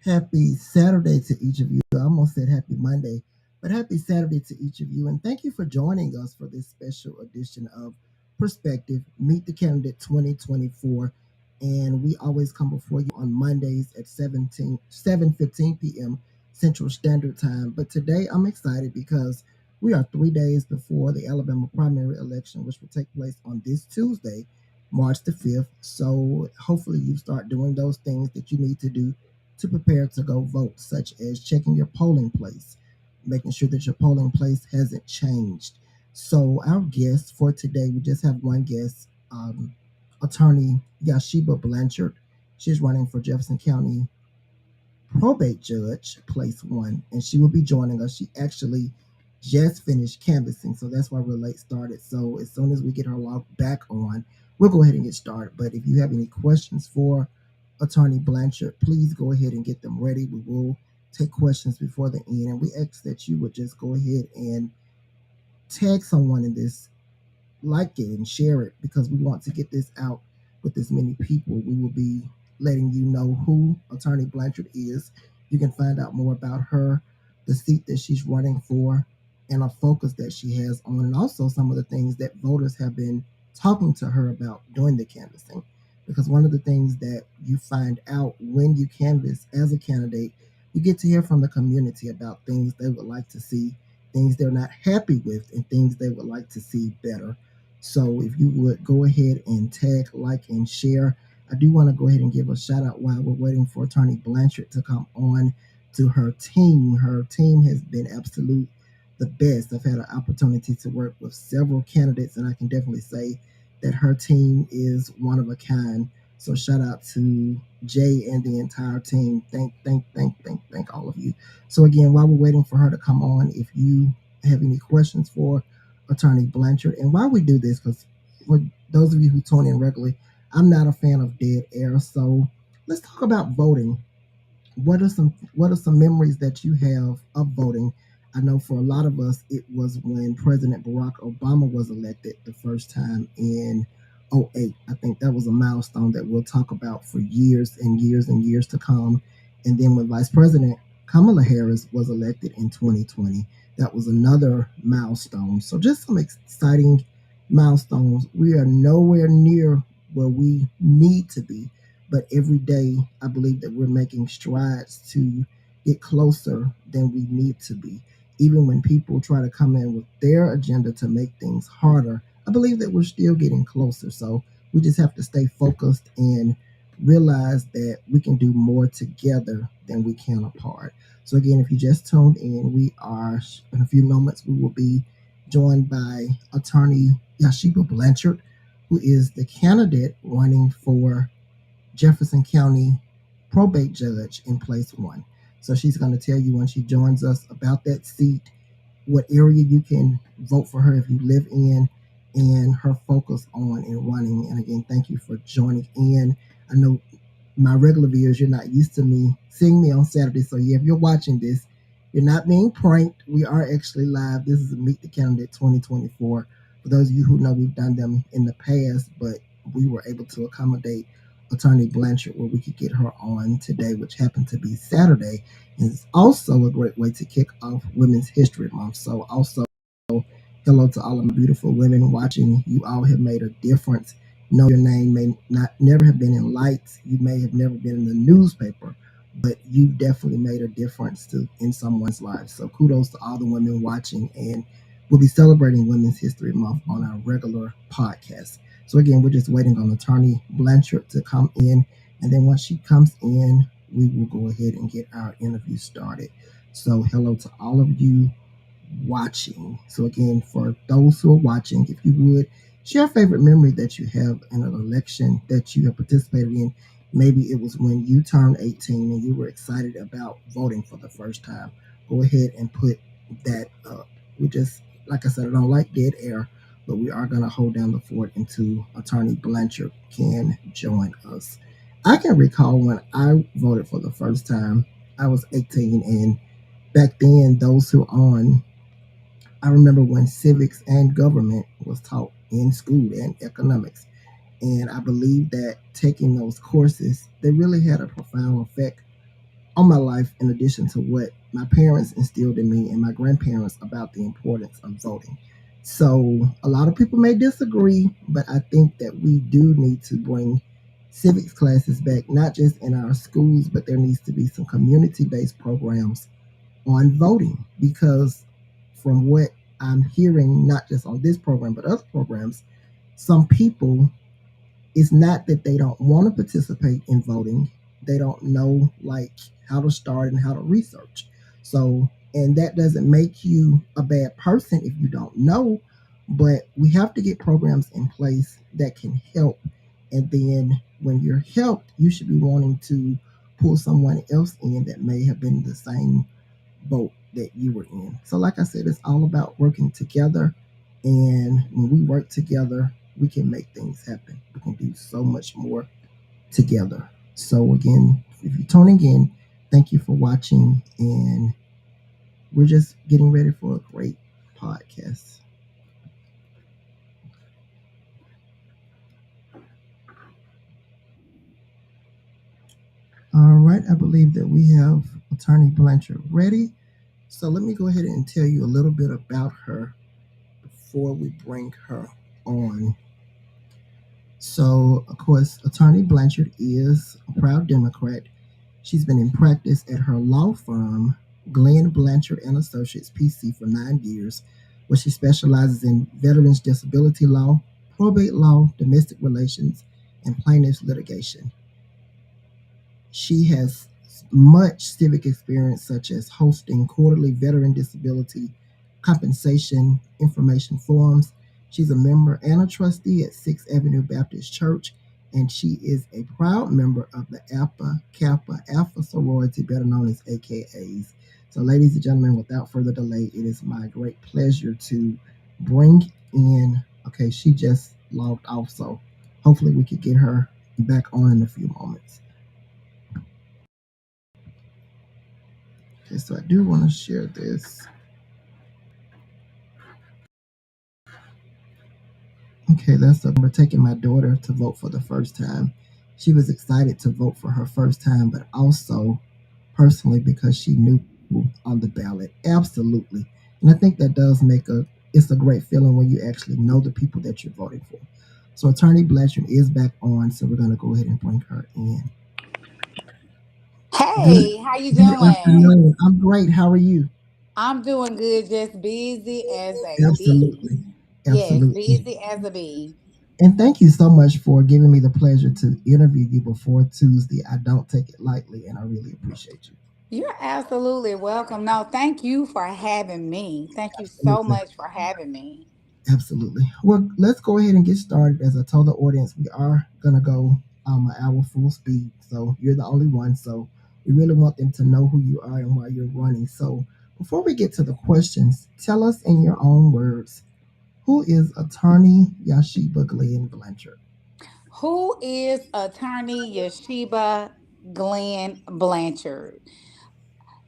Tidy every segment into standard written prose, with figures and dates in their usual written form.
Happy Saturday to each of you. I almost said happy Monday, but happy Saturday to each of you. And thank you for joining us for this special edition of Perspective Meet the Candidate 2024. And we always come before you on Mondays at 7:15 p.m. Central Standard Time. But today I'm excited because we are 3 days before the Alabama primary election, which will take place on this Tuesday, March the 5th. So hopefully you start doing those things that you need to do to prepare to go vote, such as checking your polling place, making sure that your polling place hasn't changed. So, our guest for today, we just have one guest, Attorney Yashiba Blanchard. She's running for Jefferson County Probate Judge, Place 1, and she will be joining us. She actually just finished canvassing, so that's why we're late started. So, as soon as we get her logged back on, we'll go ahead and get started. But if you have any questions for Attorney Blanchard, please go ahead and get them ready. We will take questions before the end, and we ask that you would just go ahead and tag someone in this, like it and share it, because we want to get this out with as many people. We will be letting you know who Attorney Blanchard is. You can find out more about her, the seat that she's running for, and a focus that she has on, and also some of the things that voters have been talking to her about during the canvassing. Because one of the things that you find out when you canvass as a candidate, you get to hear from the community about things they would like to see, things they're not happy with, and things they would like to see better. So if you would go ahead and tag, like, and share. I do want to go ahead and give a shout out while we're waiting for Attorney Blanchard to come on to her team. Her team has been absolute the best. I've had an opportunity to work with several candidates, and I can definitely say that her team is one of a kind. So shout out to Jay and the entire team. Thank all of you. So again, while we're waiting for her to come on, if you have any questions for Attorney Blanchard, and why we do this, because for those of you who tune in regularly, I'm not a fan of dead air. So let's talk about voting. What are some memories that you have of voting? I know for a lot of us, it was when President Barack Obama was elected the first time in '08. I think that was a milestone that we'll talk about for years and years and years to come. And then when Vice President Kamala Harris was elected in 2020, that was another milestone. So just some exciting milestones. We are nowhere near where we need to be, but every day I believe that we're making strides to get closer than we need to be. Even when people try to come in with their agenda to make things harder, I believe that we're still getting closer. So we just have to stay focused and realize that we can do more together than we can apart. So again, if you just tuned in, we are in a few moments we will be joined by Attorney Yashiba Blanchard, who is the candidate running for Jefferson County Probate Judge in Place 1. So she's going to tell you when she joins us about that seat, what area you can vote for her if you live in, and her focus on and running. And again, thank you for joining in. I know my regular viewers, you're not used to me seeing me on Saturday. So yeah, if you're watching this, you're not being pranked. We are actually live. This is a Meet the Candidate 2024. For those of you who know, we've done them in the past, but we were able to accommodate Attorney Blanchard where we could get her on today, which happened to be Saturday. And it's also a great way to kick off Women's History Month. So also, hello to all of my beautiful women watching. You all have made a difference. Know your name may not never have been in lights. You may have never been in the newspaper, but you definitely made a difference in someone's life. So kudos to all the women watching, and we'll be celebrating Women's History Month on our regular podcast. So again, we're just waiting on Attorney Blanchard to come in, and then once she comes in, we will go ahead and get our interview started. So hello to all of you watching. So again, for those who are watching, if you would share a favorite memory that you have in an election that you have participated in. Maybe it was when you turned 18 and you were excited about voting for the first time. Go ahead and put that up. We just, like I said, I don't like dead air, but we are going to hold down the fort until Attorney Blanchard can join us. I can recall when I voted for the first time, I was 18, and back then, those who on, I remember when civics and government was taught in school and economics. And I believe that taking those courses, they really had a profound effect on my life, in addition to what my parents instilled in me and my grandparents about the importance of voting. So a lot of people may disagree, but I think that we do need to bring civics classes back, not just in our schools, but there needs to be some community-based programs on voting, because from what I'm hearing, not just on this program, but other programs, some people, it's not that they don't want to participate in voting. They don't know like how to start and how to research. So, and that doesn't make you a bad person if you don't know, but we have to get programs in place that can help. And then when you're helped, you should be wanting to pull someone else in that may have been in the same boat that you were in. So, like I said, it's all about working together. And when we work together, we can make things happen. We can do so much more together. So, again, if you're tuning in, thank you for watching. And we're just getting ready for a great podcast. All right, I believe that we have Attorney Blanchard ready. So let me go ahead and tell you a little bit about her before we bring her on. So, of course, Attorney Blanchard is a proud Democrat. She's been in practice at her law firm, Glenn Blanchard and Associates PC, for 9 years, where she specializes in veterans disability law, probate law, domestic relations, and plaintiffs litigation. She has much civic experience, such as hosting quarterly veteran disability compensation information forums. She's a member and a trustee at 6th Avenue Baptist Church, and she is a proud member of the Alpha Kappa Alpha sorority, better known as AKAs. So, ladies and gentlemen, without further delay, it is my great pleasure to bring in. Okay, she just logged off, so hopefully we could get her back on in a few moments. Okay, so I do want to share this. Okay, that's we're taking my daughter to vote for the first time. She was excited to vote for her first time, but also personally because she knew people on the ballot. Absolutely. And I think that does make it's a great feeling when you actually know the people that you're voting for. So Attorney Blanchard is back on, so we're going to go ahead and bring her in. Good, Hey, how you good doing? afternoon. I'm great. How are you? I'm doing good, just busy as a bee. Absolutely. Yes, Absolutely. busy as a bee. And thank you so much for giving me the pleasure to interview you before Tuesday. I don't take it lightly, and I really appreciate you. You're absolutely welcome. No, thank you for having me. Thank you so Absolutely. much for having me. Absolutely. Well, let's go ahead and get started. As I told the audience, we are going to go an hour full speed. So you're the only one. So we really want them to know who you are and why you're running. So before we get to the questions, tell us in your own words, who is Attorney Yashiba Glenn Blanchard? Who is Attorney Yashiba Glenn Blanchard?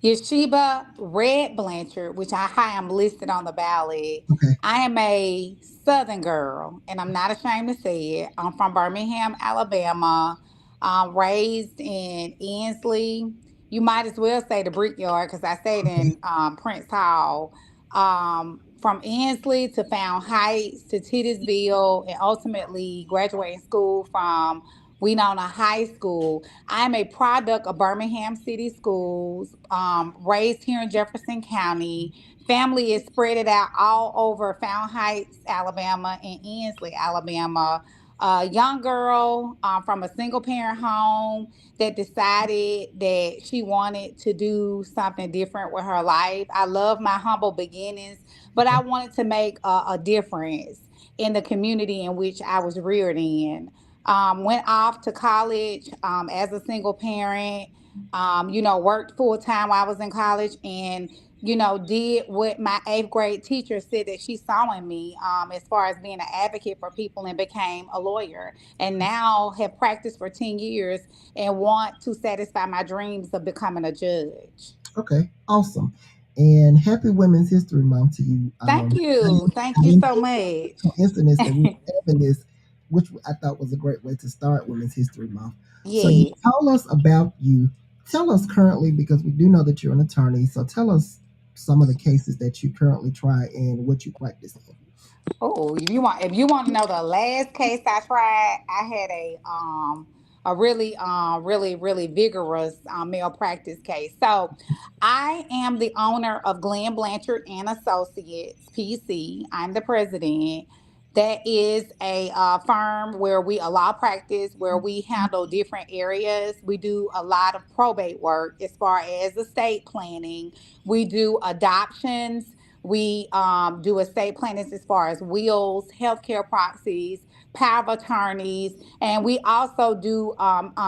Yeshiba Red Blanchard, which I am listed on the ballot. Okay. I am a Southern girl, and I'm not ashamed to say it. I'm from Birmingham, Alabama. I'm raised in Ensley. You might as well say the Brickyard because I stayed Okay. in Prince Hall. From Ensley to Found Heights to Titusville, and ultimately graduating school from Winona High School. I am a product of Birmingham City Schools, raised here in Jefferson County. Family is spread it out all over Fountain Heights, Alabama, and Ensley, Alabama. A young girl from a single parent home that decided that she wanted to do something different with her life. I love my humble beginnings, but I wanted to make a difference in the community in which I was reared in. Went off to college as a single parent. Worked full time while I was in college, and did what my eighth grade teacher said that she saw in me, as far as being an advocate for people, and became a lawyer. And now have practiced for 10 years and want to satisfy my dreams of becoming a judge. Okay, awesome. And happy Women's History Month to you. Thank you, thank I you didn't so think much. coincidence that we were having this, which I thought was a great way to start Women's History Month. So you Yes. tell us about you tell us currently, because we do know that you're an attorney, so tell us some of the cases that you currently try and what you practice in. Oh, if you want to know the last case I tried, I had a really really vigorous malpractice case. So I am the owner of Glenn Blanchard and Associates PC. I'm the president. That is a firm where we a law practice where we handle different areas. We do a lot of probate work as far as estate planning. We do adoptions. We do estate plannings as far as wills, healthcare proxies, power of attorneys, and we also do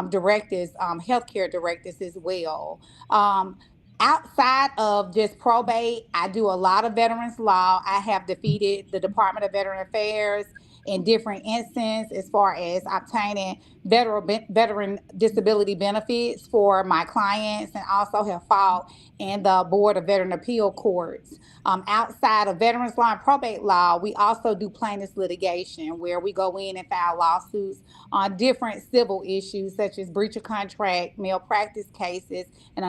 directives, healthcare directives as well. Um, Outside of just probate, I do a lot of veterans law. I have defeated the Department of Veteran Affairs in different instances as far as obtaining veteran disability benefits for my clients, and also have fought in the Board of Veteran Appeal Courts. Outside of veterans law and probate law, we also do plaintiffs litigation, where we go in and file lawsuits on different civil issues such as breach of contract, malpractice cases, and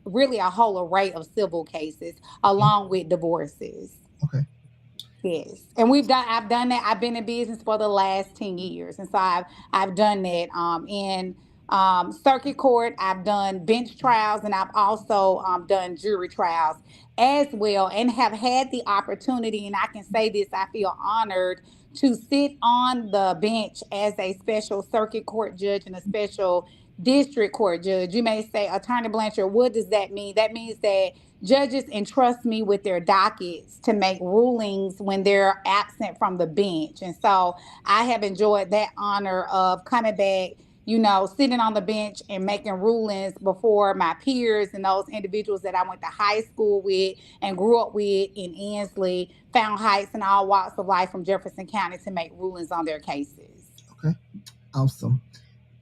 really a whole array of civil cases, along with divorces. Okay. Yes, and I've done that. I've been in business for the last 10 years, and so I've done that in circuit court. I've done bench trials, and I've also done jury trials as well, and have had the opportunity. And I can say this: I feel honored to sit on the bench as a special circuit court judge and a special district court judge. You may say, Attorney Blanchard, what does that mean? That means that judges entrust me with their dockets to make rulings when they're absent from the bench. And so I have enjoyed that honor of coming back, sitting on the bench and making rulings before my peers and those individuals that I went to high school with and grew up with in Ansley, found Heights, and all walks of life from Jefferson County to make rulings on their cases. Okay. Awesome.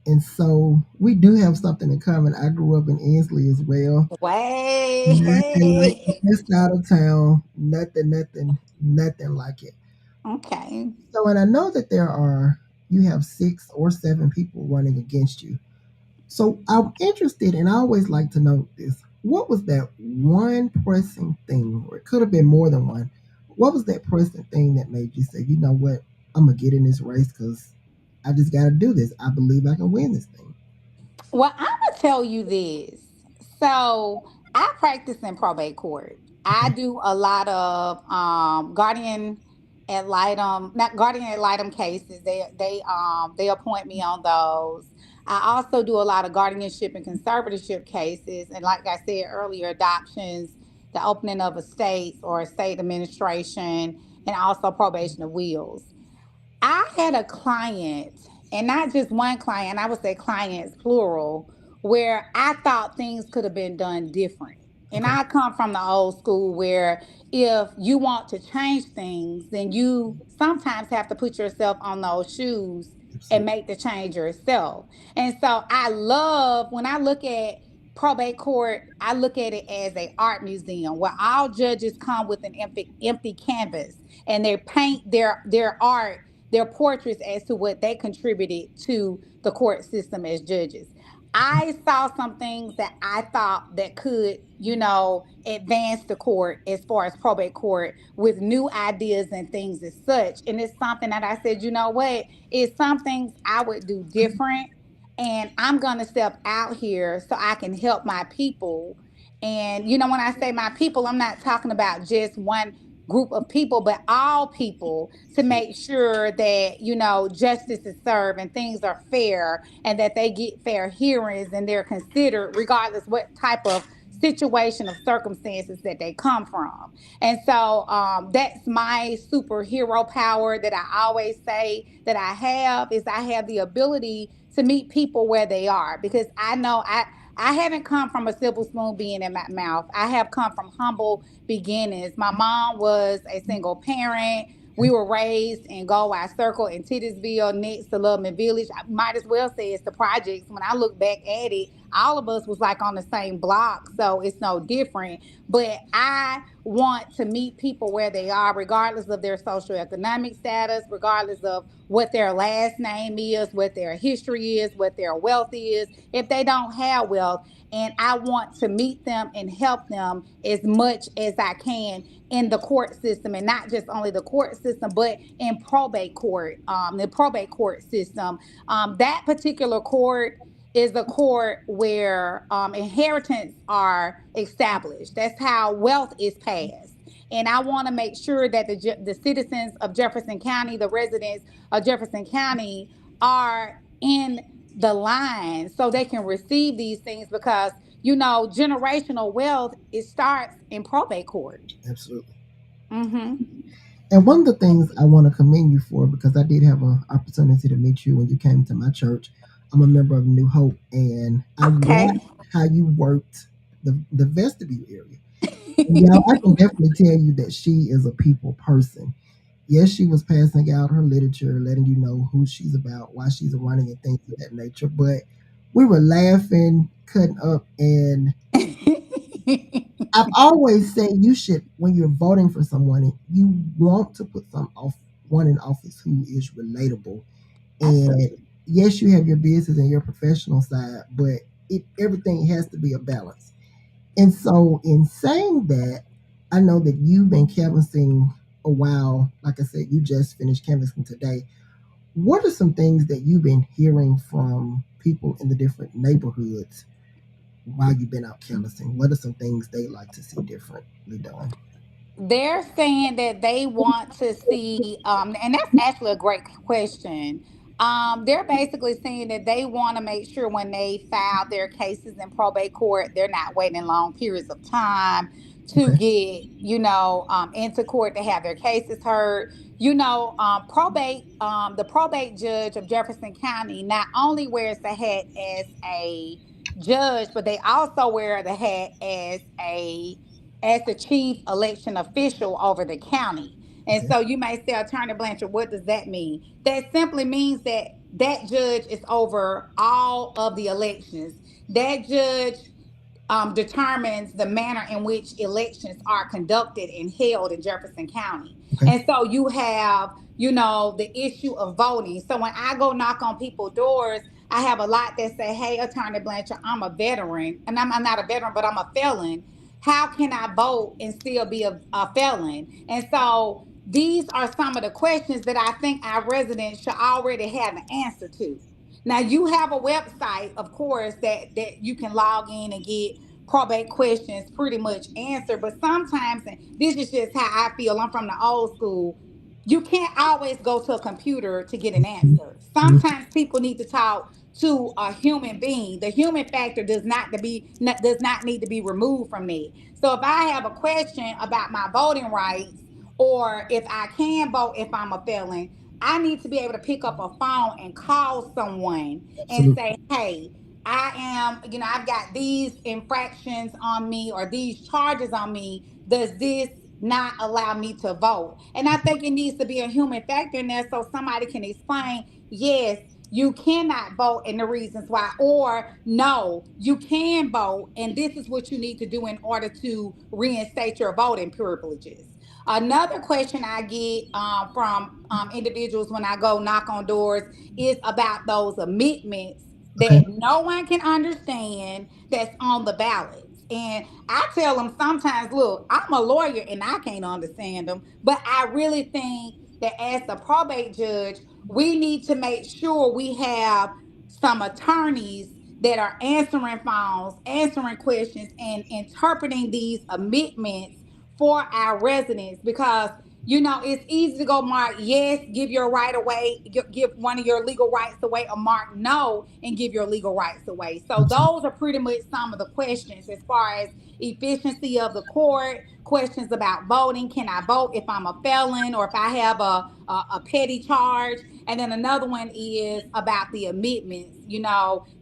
And so we do have something in common. I grew up in Ansley as well. Way, Nothing like hey. this side of town. Nothing like it. Okay. So, and I know that you have 6 or 7 people running against you. So I'm interested, and I always like to know this. What was that one pressing thing, or it could have been more than one? What was that pressing thing that made you say, you know what, I'm gonna get in this race because I just got to do this. I believe I can win this thing. Well, I'm gonna tell you this. So I practice in probate court. I Okay. do a lot of guardian ad litem, not guardian ad litem cases. They appoint me on those. I also do a lot of guardianship and conservatorship cases, and like I said earlier, adoptions, the opening of estates or estate administration, and also probation of wills. I had a client, and not just one client, I would say clients plural, where I thought things could have been done different. And Okay. I come from the old school where if you want to change things, then you sometimes have to put yourself on those shoes and Absolutely. make the change yourself. And so I love when I look at probate court, I look at it as a art museum where all judges come with an empty canvas, and they paint their art, their portraits as to what they contributed to the court system as judges. I saw some things that I thought that could, advance the court as far as probate court with new ideas and things as such. And it's something that I said, you know what? It's some things I would do different. And I'm going to step out here so I can help my people. And, when I say my people, I'm not talking about just one group of people, but all people, to make sure that, justice is served and things are fair, and that they get fair hearings and they're considered regardless what type of situation of circumstances that they come from. And so that's my superhero power that I always say that I have the ability to meet people where they are, because I know I haven't come from a silver spoon being in my mouth. I have come from humble beginnings. My mom was a single parent. We were raised in Galway Circle in Titusville, next to Loveman Village. I might as well say it's the projects. When I look back at it, all of us was like on the same block, so it's no different. But I want to meet people where they are, regardless of their socioeconomic status, regardless of what their last name is, what their history is, what their wealth is, if they don't have wealth. And I want to meet them and help them as much as I can in the court system, and not just only the court system, but in probate court, the probate court system. That particular court is a court where inheritance are established. That's how wealth is passed. And I want to make sure that the citizens of Jefferson County, the residents of Jefferson County, are in the line so they can receive these things, because generational wealth, it starts in probate court. Absolutely. Mm-hmm. And one of the things I want to commend you for, because I did have an opportunity to meet you when you came to my church. I'm a member of New Hope, and I Okay. watched how you worked the vestibule area. And I can definitely tell you that she is a people person. Yes, she was passing out her literature, letting you know who she's about, why she's running, and things of that nature. But we were laughing, cutting up, and I've always said you should, when you're voting for someone, you want to put one in office who is relatable. And Absolutely. yes, you have your business and your professional side, but everything has to be a balance. And so, in saying that, I know that you've been canvassing a while. Like I said, you just finished canvassing today. What are some things that you've been hearing from people in the different neighborhoods while you've been out canvassing? What are some things they like to see differently done? They're saying that they want to see, and that's actually a great question. They're basically saying that they want to make sure when they file their cases in probate court, they're not waiting long periods of time to Okay. get, into court to have their cases heard. The probate judge of Jefferson County not only wears the hat as a judge, but they also wear the hat as the chief election official over the county. And Okay. so you may say, Attorney Blanchard, what does that mean? That simply means that that judge is over all of the elections. That judge determines the manner in which elections are conducted and held in Jefferson County. Okay. And so you have, the issue of voting. So when I go knock on people's doors, I have a lot that say, hey, Attorney Blanchard, I'm a veteran, and I'm not a veteran, but I'm a felon. How can I vote and still be a felon? And so these are some of the questions that I think our residents should already have an answer to. Now you have a website, of course, that you can log in and get probate questions pretty much answered. But sometimes, and this is just how I feel, I'm from the old school. You can't always go to a computer to get an answer. Mhm. Sometimes people need to talk to a human being. The human factor does not need to be removed from me. So if I have a question about my voting rights, or if I can vote if I'm a felon, I need to be able to pick up a phone and call someone and say, Absolutely. hey, I've got these infractions on me or these charges on me. Does this not allow me to vote? And I think it needs to be a human factor in there so somebody can explain, yes, you cannot vote and the reasons why, or no, you can vote and this is what you need to do in order to reinstate your voting privileges. Another question I get from individuals when I go knock on doors is about those amendments Okay. that no one can understand that's on the ballots. And I tell them sometimes, look, I'm a lawyer and I can't understand them, but I really think that as the probate judge, we need to make sure we have some attorneys that are answering phones, answering questions, and interpreting these amendments for our residents, because it's easy to go mark yes, give your right away, give one of your legal rights away, or mark no and give your legal rights away. So Absolutely. those are pretty much some of the questions as far as efficiency of the court, questions about voting. Can I vote if I'm a felon or if I have a petty charge? And then another one is about the amendments,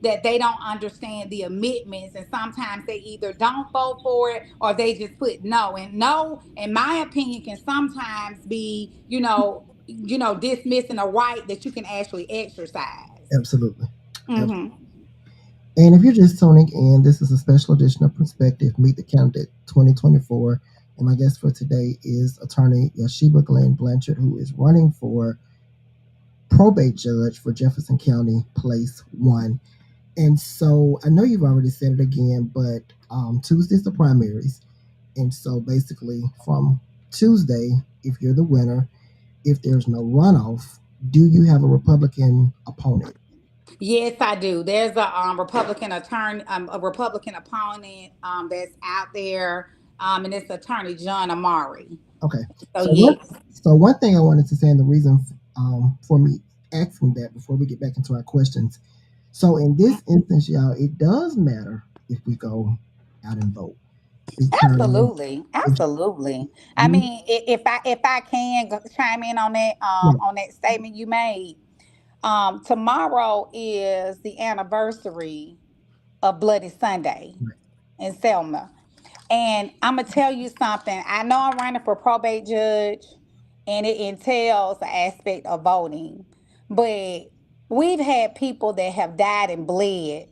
that they don't understand the amendments. And sometimes they either don't vote for it or they just put no. And no, in my opinion, can sometimes be, dismissing a right that you can actually exercise. Absolutely. Mm-hmm. And if you're just tuning in, this is a special edition of Perspective Meet the Candidate 2024. And my guest for today is Attorney Yashiba Blanchard, who is running for probate judge for Jefferson County Place 1. And so I know you've already said it again, but Tuesday's the primaries. And so basically, from Tuesday, if you're the winner, if there's no runoff, do you have a Republican opponent? Yes, I do. There's a Republican opponent that's out there, and it's Attorney John Amari. Okay. So So yes, one thing I wanted to say, and the reason for me asking that before we get back into our questions. So in this instance, y'all, it does matter if we go out and vote because absolutely, if absolutely. I we, mean, if I can chime in yeah, on that statement you made, tomorrow is the anniversary of Bloody Sunday in Selma. And I'm gonna tell you something. I know I'm running for probate judge, and it entails an aspect of voting, but we've had people that have died and bled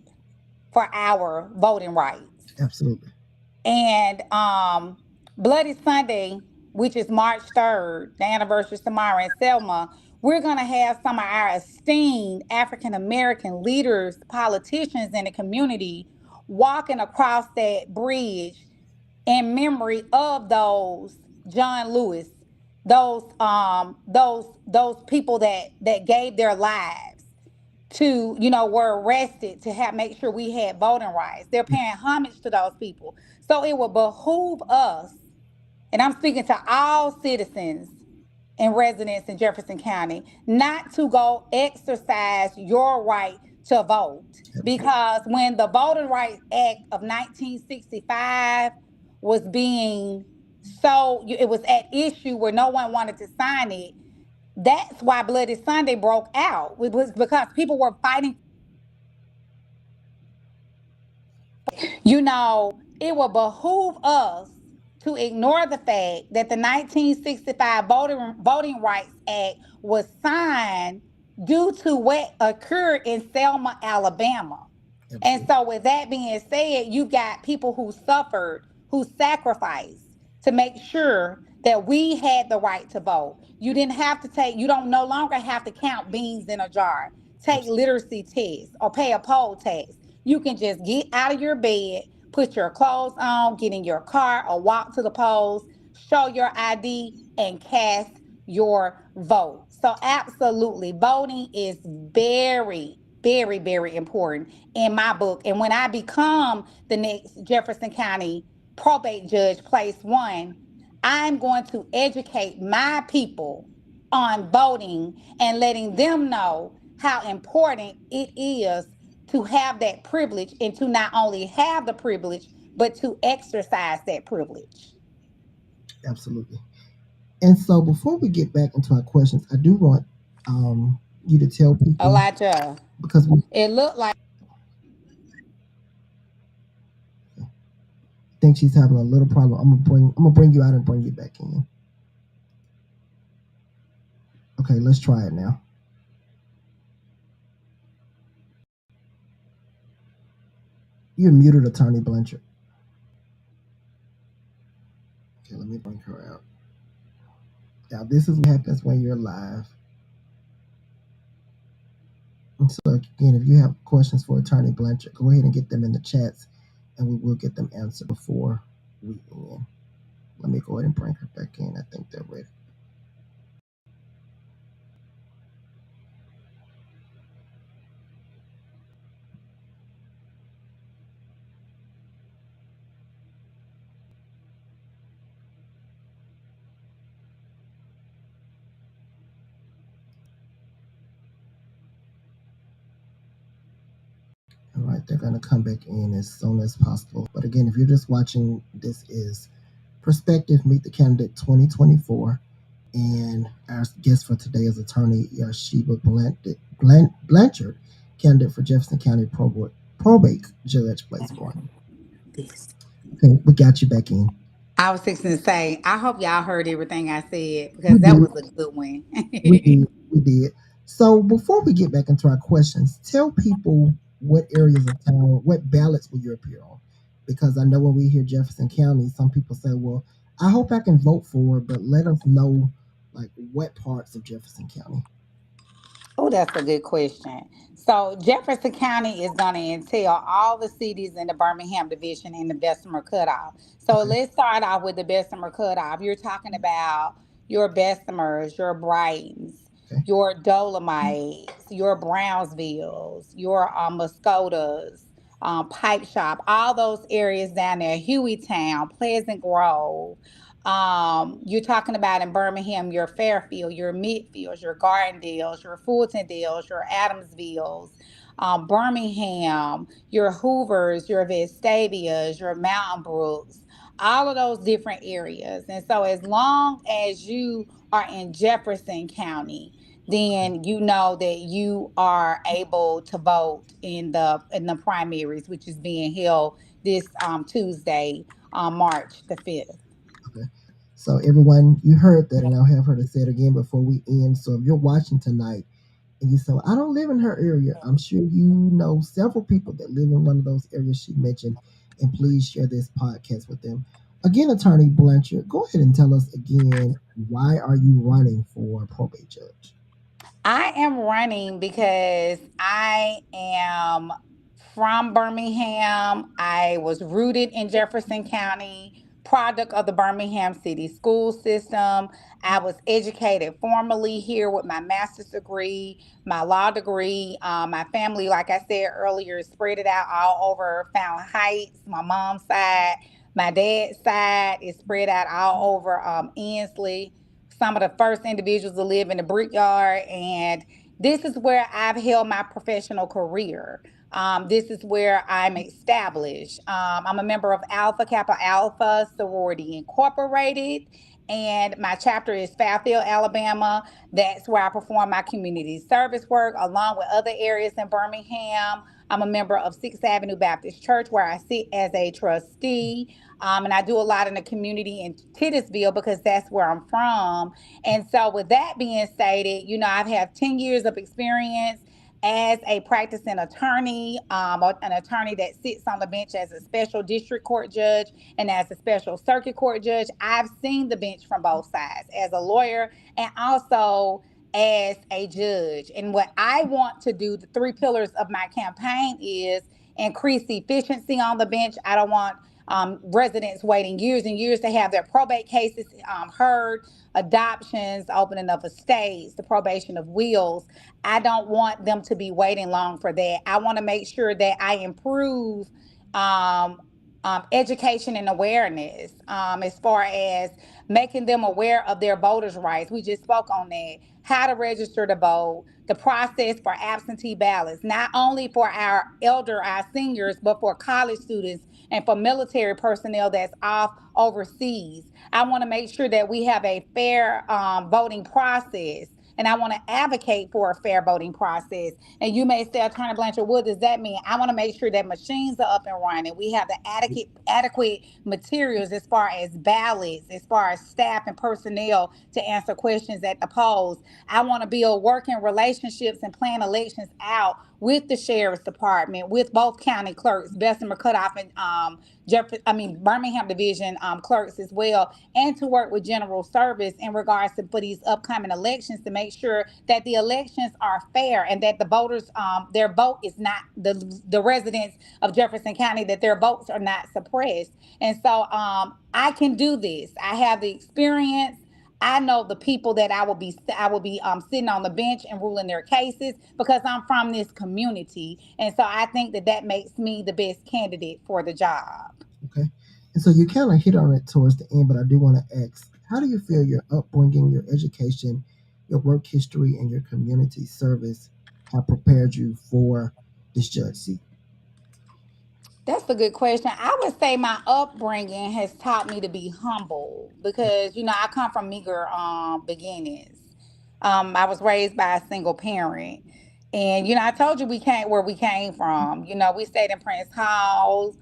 for our voting rights. absolutely, And Bloody Sunday, which is March 3rd, the anniversary is tomorrow in Selma, we're going to have some of our esteemed African American leaders, politicians in the community walking across that bridge in memory of those John Lewis, those people that gave their lives to, were arrested to have make sure we had voting rights. They're paying homage to those people. So it will behoove us, and I'm speaking to all citizens and residents in Jefferson County, not to go exercise your right to vote. absolutely, Because when the Voting Rights Act of 1965 was being it was at issue where no one wanted to sign it. That's why Bloody Sunday broke out. It was because people were fighting. It will behoove us to ignore the fact that the 1965 Voting Rights Act was signed due to what occurred in Selma, Alabama. And absolutely, so, with that being said, you got people who suffered, who sacrificed to make sure that we had the right to vote. You don't no longer have to count beans in a jar, take absolutely, literacy tests, or pay a poll tax. You can just get out of your bed, put your clothes on, get in your car, or walk to the polls, show your ID, and cast your vote. So, absolutely, voting is very, very, very important in my book. And when I become the next Jefferson County Probate Judge, Place 1, I'm going to educate my people on voting and letting them know how important it is to have that privilege, and to not only have the privilege, but to exercise that privilege. absolutely. And so before we get back into our questions, I do want you to tell people Elijah, because we it looked like think she's having a little problem. I'm gonna bring you out and bring you back in. Okay, let's try it now. You're muted, Attorney Blanchard. Okay, let me bring her out. Now this is what happens when you're live. And so again, if you have questions for Attorney Blanchard, go ahead and get them in the chats, and we will get them answered before we end. Let me go ahead and bring her back in. I think they're ready. All right, they're going to come back in as soon as possible. But again, if you're just watching, this is Perspective Meet the Candidate 2024. And our guest for today is Attorney Yashiba Blanchard, candidate for Jefferson County Probate Judge, Place 1. this. Okay, we got you back in. I was fixing to say, I hope y'all heard everything I said We because that did. was a good one. We did. We did. So before we get back into our questions, tell people what areas of town, what ballots will you appear on? Because I know when we hear Jefferson County, some people say, well, I hope I can vote for her, but let us know like what parts of Jefferson County. Oh, that's a good question. So Jefferson County is going to entail all the cities in the Birmingham division in the Bessemer cutoff. So Okay. let's start off with the Bessemer cutoff. You're talking about your Bessemers, your Brightons, Okay. your Dolomites, your Brownsvilles, your Muscodas, Pipe Shop, all those areas down there, Hueytown, Pleasant Grove. You're talking about in Birmingham, your Fairfield, your Midfields, your Gardendales, your Fultondales, your Adamsvilles, Birmingham, your Hoovers, your Vestavias, your Mountain Brooks, all of those different areas. And so, as long as you are in Jefferson County, then you know that you are able to vote in the primaries, which is being held this Tuesday, March the 5th. Okay. So everyone, you heard that, and I'll have her to say it again before we end. So if you're watching tonight and you say, well, I don't live in her area, I'm sure you know several people that live in one of those areas she mentioned, and please share this podcast with them. Again, Attorney Blanchard, go ahead and tell us again, why are you running for probate judge? I am running because I am from Birmingham. I was rooted in Jefferson County, product of the Birmingham City school system. I was educated formally here with my master's degree, my law degree. My family, like I said earlier, is spread it out all over Fountain Heights, my mom's side. My dad's side is spread out all over Ensley, some of the first individuals to live in the brickyard. And this is where I've held my professional career. This is where I'm established. I'm a member of Alpha Kappa Alpha Sorority Incorporated, and my chapter is Fairfield, Alabama. That's where I perform my community service work along with other areas in Birmingham. I'm a member of 6th Avenue Baptist Church, where I sit as a trustee. And I do a lot in the community in Titusville because that's where I'm from. And so, with that being stated, I've had 10 years of experience as a practicing attorney, an attorney that sits on the bench as a special district court judge and as a special circuit court judge. I've seen the bench from both sides as a lawyer and also as a judge. And what I want to do, the three pillars of my campaign is increase efficiency on the bench. I don't want residents waiting years and years to have their probate cases heard, adoptions, opening of estates, the probation of wills. I don't want them to be waiting long for that. I want to make sure that I improve um, education and awareness as far as making them aware of their voters' rights. We just spoke on that. How to register to vote, the process for absentee ballots, not only for our seniors, but for college students and for military personnel that's off overseas. I want to make sure that we have a fair voting process. And I want to advocate for a fair voting process. And you may say, Attorney Blanchard, what does that mean? I want to make sure that machines are up and running. We have the adequate materials as far as ballots, as far as staff and personnel to answer questions at the polls. I want to build working relationships and plan elections out with the sheriff's department, with both county clerks, Bessemer Cutoff and Birmingham Division clerks as well, and to work with General Service in regards to for these upcoming elections to make sure that the elections are fair and that the voters, their vote is not the residents of Jefferson County, that their votes are not suppressed. And so I can do this. I have the experience. I know the people that I will be sitting on the bench and ruling their cases because I'm from this community, and so I think that that makes me the best candidate for the job. Okay. And so you kind of hit on it towards the end, but I do want to ask, how do you feel your upbringing, your education, your work history, and your community service have prepared you for this judge seat? That's a good question. I would say my upbringing has taught me to be humble because I come from meager beginnings. I was raised by a single parent, and I told you we came where we came from. We stayed in Prince Hall,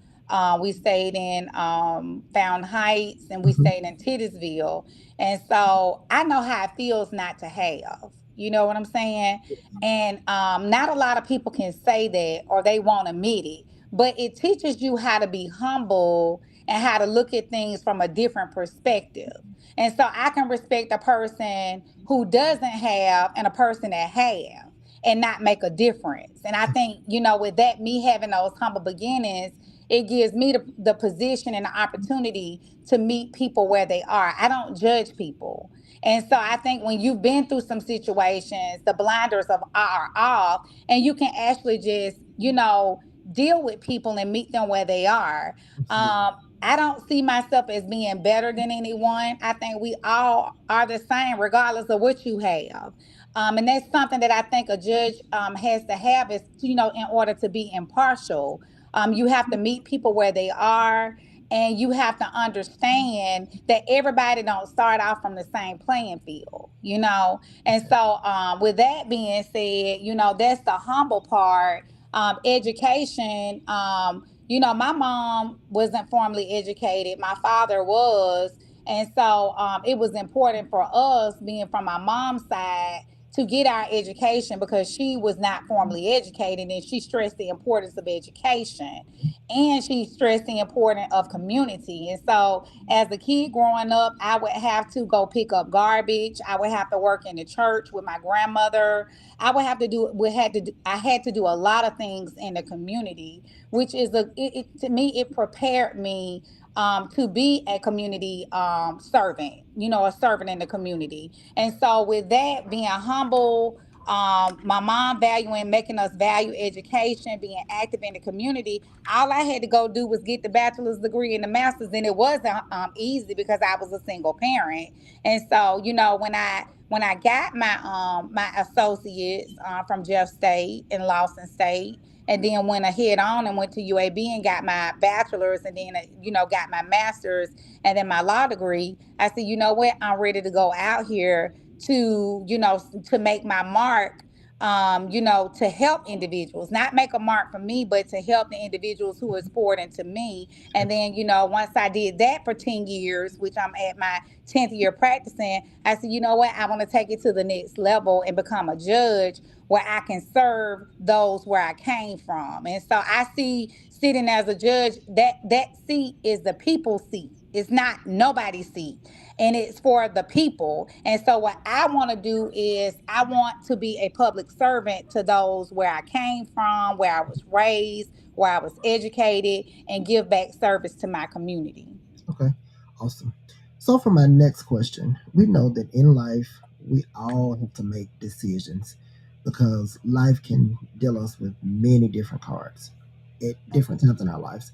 we stayed in Fountain Heights, and we Mhm. stayed in Titusville, and so I know how it feels not to have. You know what I'm saying? And not a lot of people can say that, or they won't admit it, but it teaches you how to be humble and how to look at things from a different perspective. And so I can respect a person who doesn't have and a person that have and not make a difference. And I think, with that, me having those humble beginnings, it gives me the position and the opportunity to meet people where they are. I don't judge people. And so I think when you've been through some situations, the blinders are off, and you can actually just, deal with people and meet them where they are. Absolutely. Um, I don't see myself as being better than anyone. I think we all are the same, regardless of what you have. And that's something that I think a judge has to have is, in order to be impartial. You have to meet people where they are, and you have to understand that everybody don't start off from the same playing field. And so, with that being said, that's the humble part. Education. My mom wasn't formally educated. My father was. And so it was important for us, being from my mom's side, to get our education because she was not formally educated, and she stressed the importance of education, and she stressed the importance of community. And so as a kid growing up, I would have to go pick up garbage. I would have to work in the church with my grandmother. I would have to do we had to do, I had to do a lot of things in the community, which is to me, it prepared me to be a community servant, a servant in the community. And so with that, being humble, my mom valuing making us value education, being active in the community, all I had to go do was get the bachelor's degree and the master's, and it wasn't easy because I was a single parent. And so, when I got my associates from Jeff State and Lawson State, and then went ahead on and went to UAB and got my bachelor's, and then got my master's and then my law degree. I said, you know what, I'm ready to go out here to make my mark, to help individuals, not make a mark for me, but to help the individuals who is poured into me. And then, once I did that for 10 years, which I'm at my 10th year practicing, I said, you know what, I want to take it to the next level and become a judge where I can serve those where I came from. And so I see sitting as a judge, that seat is the people's seat. It's not nobody's seat, and it's for the people. And so what I want to do is I want to be a public servant to those where I came from, where I was raised, where I was educated, and give back service to my community. Okay, awesome. So, for my next question, we know that in life, we all have to make decisions because life can deal us with many different cards at different times in our lives.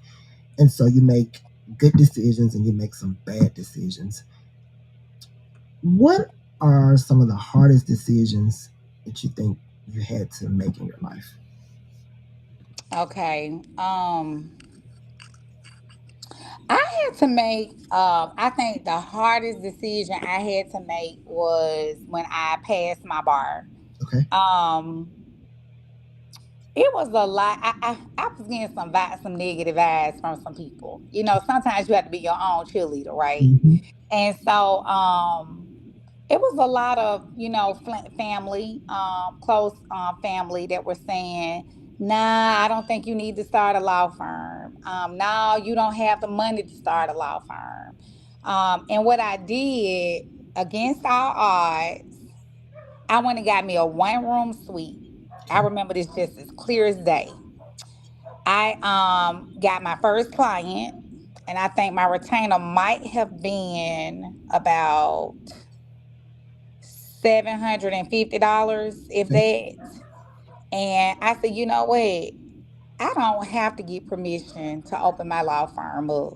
And so, you make good decisions and you make some bad decisions. What are some of the hardest decisions that you think you had to make in your life? Okay. I had to make, I think the hardest decision I had to make was when I passed my bar. Okay. Um, it was a lot. I was getting some negative vibes from some people. Sometimes you have to be your own cheerleader, right? Hmm. And so it was a lot of family, close family that were saying, nah, I don't think you need to start a law firm. No, you don't have the money to start a law firm. And what I did, against all odds, I went and got me a one room suite. I Okay. remember this just as clear as day. I got my first client, and I think my retainer might have been about $750, if Okay. that. And I said, you know what? I don't have to get permission to open my law firm up.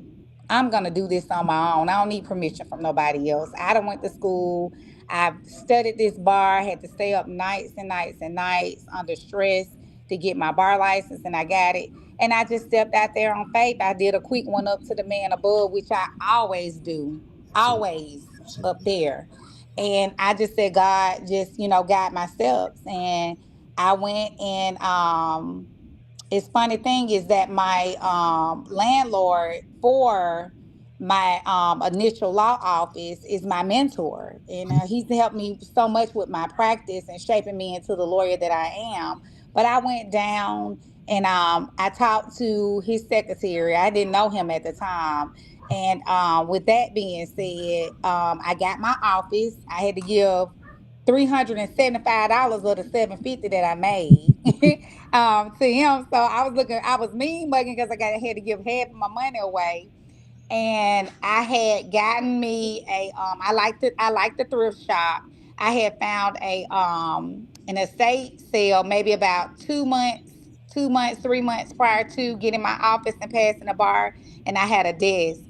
I'm gonna do this on my own. I don't need permission from nobody else. I done went to school. I've studied this bar. Had to stay up nights and nights and nights under stress to get my bar license, and I got it. And I just stepped out there on faith. I did a quick one up to the man above, which I always do, Absolutely. always up Absolutely. there. And I just said, God, just guide my steps. And I went and it's funny thing is that my landlord for my initial law office is my mentor, and Okay. he's helped me so much with my practice and shaping me into the lawyer that I am. But I went down And I talked to his secretary. I didn't know him at the time. And with that being said, I got my office. I had to give $375 of the $750 that I made to him. So I was mean mugging because had to give half of my money away. And I had gotten me I like the thrift shop. I had found a an estate sale maybe about 2 months, 3 months prior to getting my office and passing the bar, and I had a desk.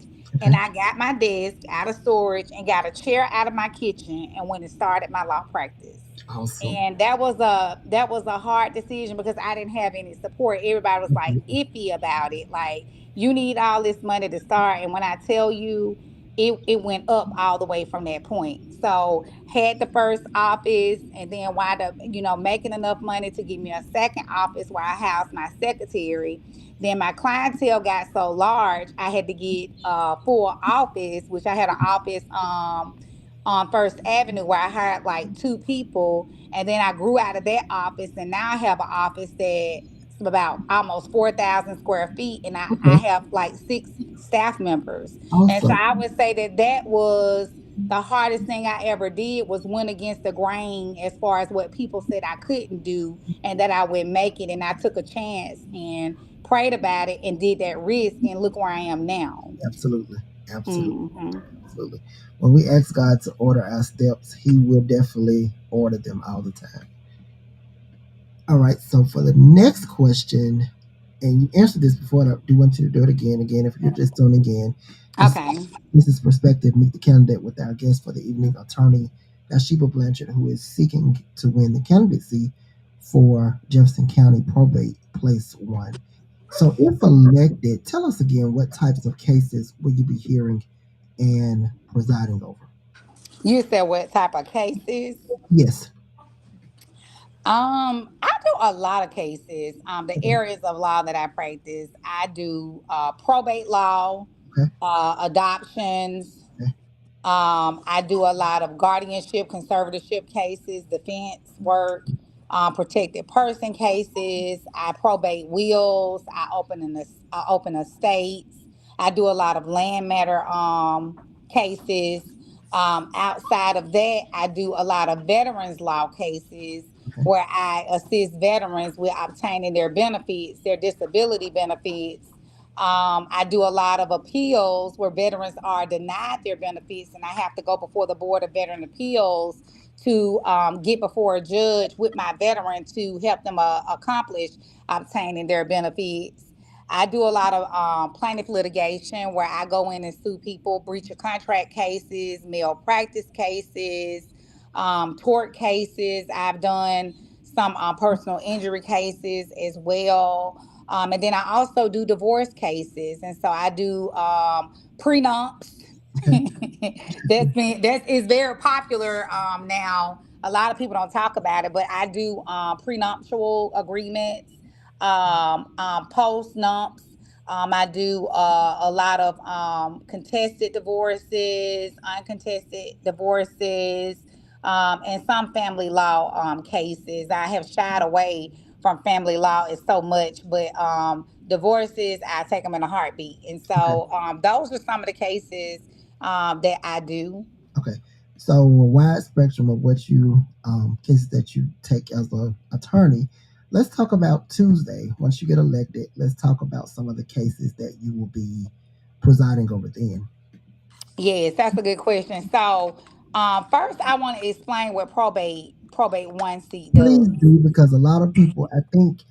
And Okay. I got my desk out of storage and got a chair out of my kitchen and went and started my law practice. Awesome. And that was a hard decision because I didn't have any support. Everybody was like Mhm. iffy about it. Like, you need all this money to start. And when I tell you, it went up all the way from that point. So had the first office and then wound up, making enough money to give me a second office where I housed my secretary. Then my clientele got so large, I had to get a full office, which I had an office on First Avenue where I hired like two people, and then I grew out of that office, and now I have an office that's about almost 4,000 square feet, and I Okay. have like six staff members. And so Awesome. I would say that was the hardest thing I ever did, was went against the grain as far as what people said I couldn't do and that I would make it. And I took a chance and prayed about it and did that risk, and look where I am now. Absolutely. Absolutely. Hmm. Absolutely. When we ask God to order our steps, He will definitely order them all the time. All right. So for the next question, and you answered this before, I do want you to do it again. Again, if you're just tuning in, this Okay. this is Perspective. Meet the candidate with our guest for the evening, Attorney Yashiba Blanchard, who is seeking to win the candidacy for Jefferson County Probate Place One. So, if elected, tell us again what types of cases will you be hearing and presiding over? You said what type of cases? Yes. I do a lot of cases. The Okay. areas of law that I practice, I do probate law, Okay. adoptions. Okay. I do a lot of guardianship, conservatorship cases, defense work, protected person cases. I probate wills. I open estates. I do a lot of land matter cases. Outside of that, I do a lot of veterans law cases Okay. where I assist veterans with obtaining their benefits, their disability benefits. I do a lot of appeals where veterans are denied their benefits, and I have to go before the Board of Veteran Appeals to get before a judge with my veteran to help them accomplish obtaining their benefits. I do a lot of plaintiff litigation where I go in and sue people, breach of contract cases, malpractice cases, tort cases. I've done some personal injury cases as well. And then I also do divorce cases, and so I do prenups. Okay. That is very popular now. A lot of people don't talk about it, but I do prenuptial agreements, post numps. I do a lot of contested divorces, uncontested divorces, and some family law cases. I have shied away from family law is so much, but divorces, I take them in a heartbeat. And Okay. so those are some of the cases that I do. Okay. So, a wide spectrum of what you cases that you take as an attorney. Let's talk about Tuesday. Once you get elected, let's talk about some of the cases that you will be presiding over then. Yes, that's a good question. So first, I want to explain what probate one seat Please does. do, because a lot of people, I think,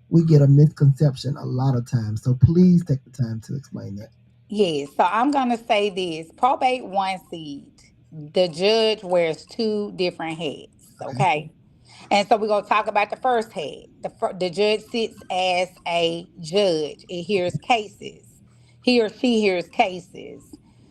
we get a misconception a lot of times. So please take the time to explain that. Yes, so I'm gonna say this: probate one seat, the judge wears two different hats. Okay. Okay. And so we're going to talk about the first head. The judge sits as a judge. It hears cases. He or she hears cases.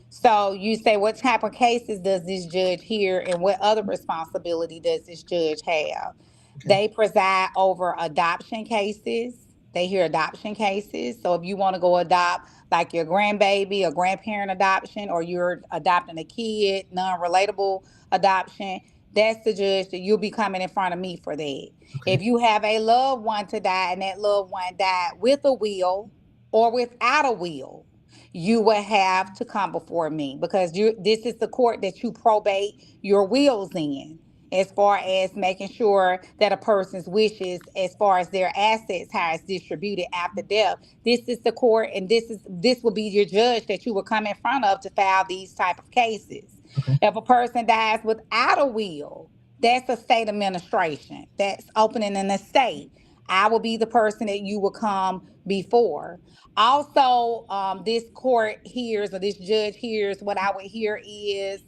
So you say, what type of cases does this judge hear, and what other responsibility does this judge have? Okay. They preside over adoption cases. They hear adoption cases. So if you want to go adopt like your grandbaby or grandparent adoption, or you're adopting a kid, non relatable adoption, that's the judge that you'll be coming in front of me for that. Okay. If you have a loved one to die and that loved one died with a will or without a will, you will have to come before me because this is the court that you probate your wills in, as far as making sure that a person's wishes, as far as their assets, how it's distributed after death. This is the court, and this will be your judge that you will come in front of to file these type of cases. Okay. If a person dies without a will, that's a state administration. That's opening an estate. I will be the person that you will come before. Also, this court hears, or this judge hears, what I would hear is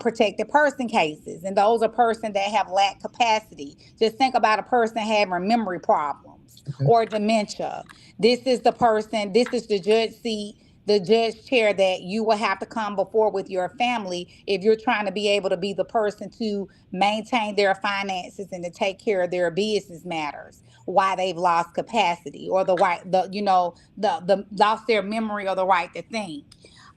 protected person cases. And those are persons that have lack capacity. Just think about a person having memory problems Okay. or dementia. This is the judge seat, the judge chair that you will have to come before with your family if you're trying to be able to be the person to maintain their finances and to take care of their business matters, why they've lost capacity or the right, the lost their memory or the right to think.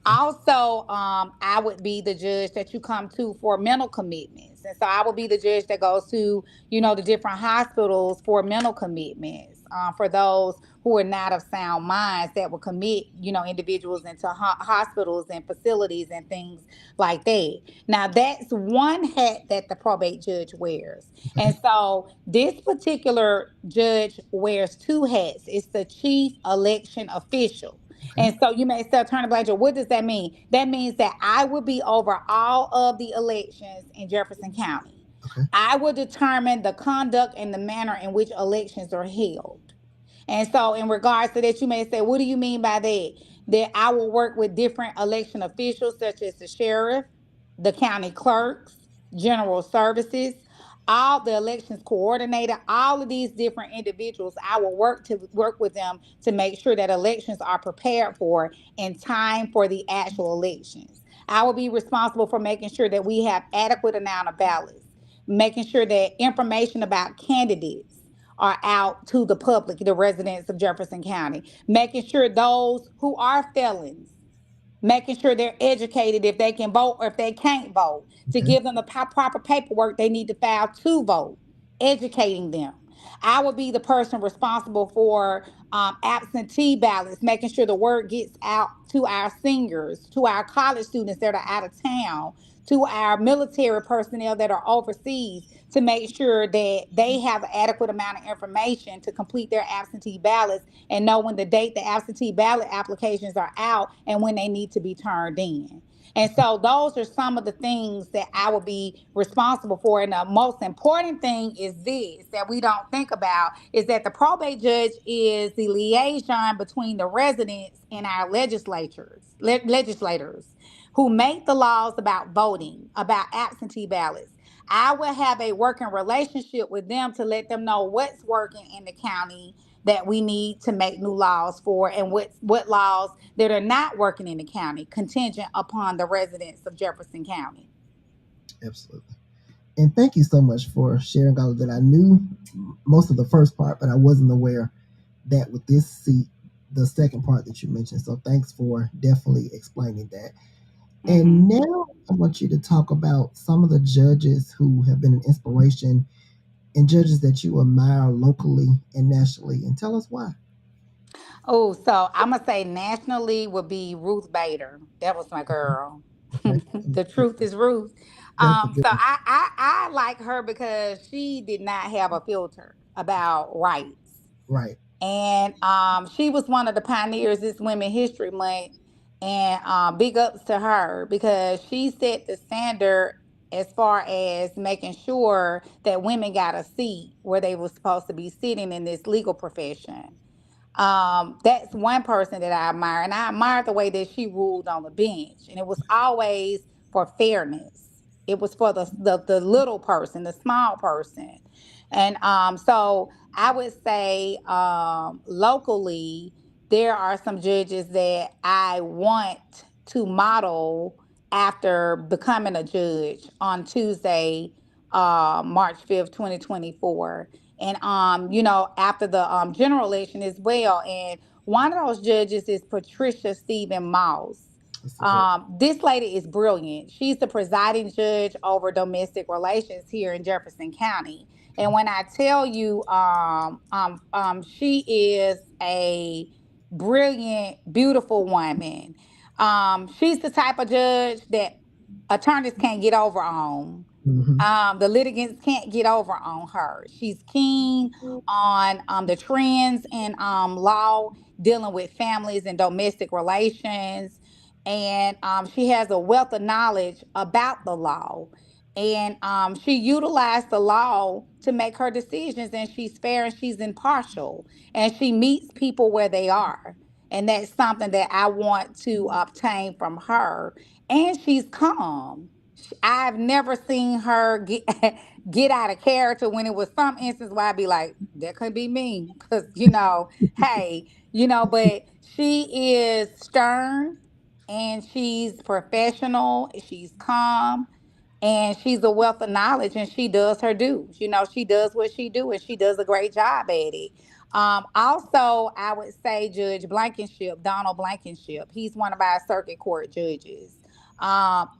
Also, I would be the judge that you come to for mental commitments. And so I would be the judge that goes to, the different hospitals for mental commitments, for those who are not of sound minds that will commit, individuals into hospitals and facilities and things like that. Now, that's one hat that the probate judge wears. And Okay. so this particular judge wears two hats. It's the chief election official. Okay. And so you may say, Attorney Blanchard, what does that mean? That means that I will be over all of the elections in Jefferson County. Okay. I will determine the conduct and the manner in which elections are held. And so, in regards to that, you may say, what do you mean by that? That I will work with different election officials, such as the sheriff, the county clerks, general services, all the elections coordinator, all of these different individuals. I will work with them to make sure that elections are prepared for in time for the actual elections. I will be responsible for making sure that we have adequate amount of ballots, making sure that information about candidates are out to the public, the residents of Jefferson County, making sure those who are felons, making sure they're educated if they can vote or if they can't vote, to Okay. give them the proper paperwork they need to file to vote, educating them. I will be the person responsible for absentee ballots, making sure the word gets out to our seniors, to our college students that are out of town, to our military personnel that are overseas, to make sure that they have an adequate amount of information to complete their absentee ballots and know when the date the absentee ballot applications are out and when they need to be turned in. And so those are some of the things that I will be responsible for. And the most important thing is this that we don't think about is that the probate judge is the liaison between the residents and our legislators who make the laws about voting, about absentee ballots. I will have a working relationship with them to let them know what's working in the county that we need to make new laws for, and what laws that are not working in the county, contingent upon the residents of Jefferson County. Absolutely. And thank you so much for sharing all of that. I knew most of the first part, but I wasn't aware that with this seat, the second part that you mentioned. So thanks for definitely explaining that. And Mm-hmm. now I want you to talk about some of the judges who have been an inspiration and judges that you admire locally and nationally, and tell us why. Oh, so I'm gonna say nationally would be Ruth Bader. That was my girl. Okay. The truth is Ruth. That's a good So one. I like her because she did not have a filter about rights. Right. And she was one of the pioneers this Women History Month. And big ups to her because she set the standard as far as making sure that women got a seat where they were supposed to be sitting in this legal profession. That's one person that I admire, and I admire the way that she ruled on the bench, and it was always for fairness. It was for the little person, the small person, and so I would say locally there are some judges that I want to model after becoming a judge on Tuesday, March 5th, 2024, and after the general election as well. And one of those judges is Patricia Stephen Moss. That's a great. This lady is brilliant. She's the presiding judge over domestic relations here in Jefferson County. And when I tell you, she is a brilliant, beautiful woman. She's the type of judge that attorneys can't get over on. Mm-hmm. The litigants can't get over on her. She's keen on the trends in law dealing with families and domestic relations. And she has a wealth of knowledge about the law. And she utilized the law to make her decisions, and she's fair and she's impartial. And she meets people where they are. And that's something that I want to obtain from her. And she's calm. I've never seen her get out of character when it was some instance where I'd be like, that could be me. Cause hey, but she is stern and she's professional, she's calm, and she's a wealth of knowledge and she does her dues. She does what she do and she does a great job at it. Also, I would say Judge Blankenship, Donald Blankenship. He's one of our circuit court judges.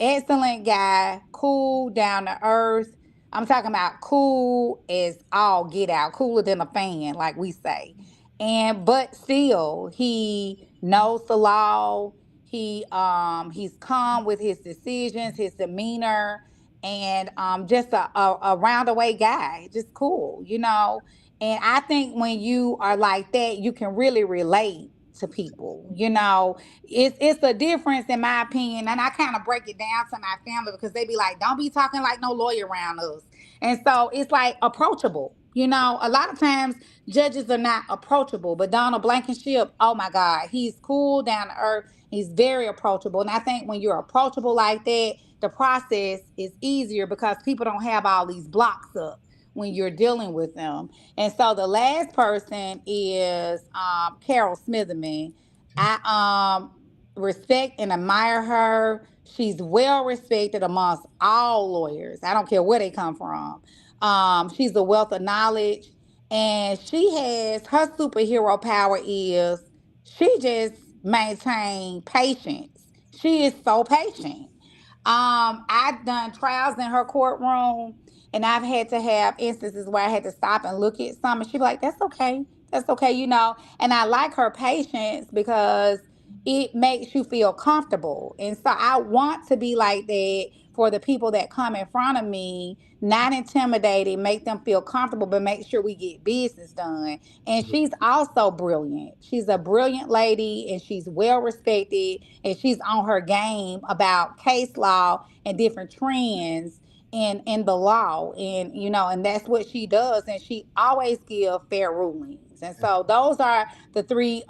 Excellent guy, cool, down to earth. I'm talking about cool as all get out, cooler than a fan, like we say. And but still, he knows the law. He's calm with his decisions, his demeanor, and just a roundaway guy, just cool. And I think when you are like that, you can really relate to people. It's a difference in my opinion, and I kind of break it down to my family because they be like, don't be talking like no lawyer around us. And so it's like approachable. A lot of times judges are not approachable, but Donald Blankenship, oh my God, he's cool, down to earth, he's very approachable. And I think when you're approachable like that, the process is easier because people don't have all these blocks up when you're dealing with them. And so the last person is Carol Smitherman. I respect and admire her. She's well respected amongst all lawyers. I don't care where they come from. She's a wealth of knowledge, and she has her superhero power is she just maintain patience. She is so patient. I've done trials in her courtroom, and I've had to have instances where I had to stop and look at some, and she'd be like, "That's okay, that's okay." And I like her patience because it makes you feel comfortable, and so I want to be like that for the people that come in front of me, not intimidated, make them feel comfortable, but make sure we get business done. And she's also brilliant. She's a brilliant lady and she's well respected and she's on her game about case law and different trends in the law. And that's what she does. And she always give fair rulings. And so those are the three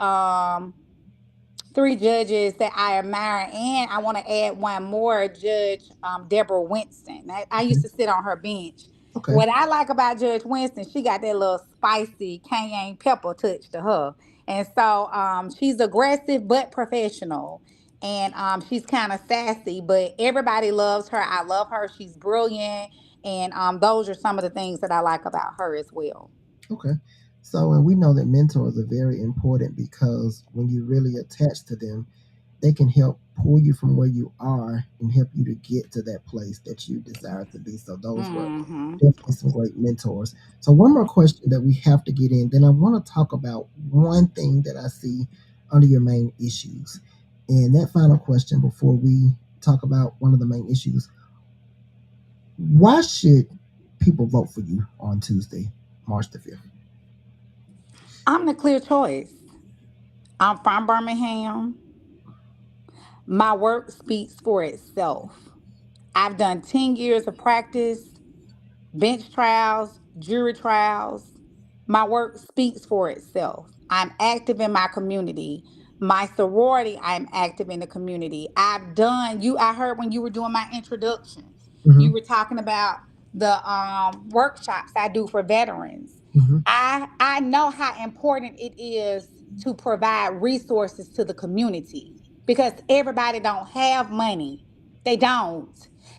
judges that I admire, and I want to add one more, Judge Deborah Winston. I used Okay. to sit on her bench. Okay. What I like about Judge Winston, she got that little spicy cayenne pepper touch to her, and so she's aggressive but professional, and she's kind of sassy, but everybody loves her. I love her. She's brilliant, and those are some of the things that I like about her as well. Okay. So, and we know that mentors are very important because when you really attach to them, they can help pull you from where you are and help you to get to that place that you desire to be. So, those were Hmm. definitely some great mentors. So, one more question that we have to get in, then I want to talk about one thing that I see under your main issues. And that final question before we talk about one of the main issues, why should people vote for you on Tuesday, March the 5th? I'm the clear choice. I'm from Birmingham. My work speaks for itself. I've done 10 years of practice, bench trials, jury trials. My work speaks for itself. I'm active in my community. My sorority, I'm active in the community. I heard when you were doing my introduction, Hmm. you were talking about the workshops I do for veterans. Hmm. I know how important it is to provide resources to the community because everybody don't have money. They don't.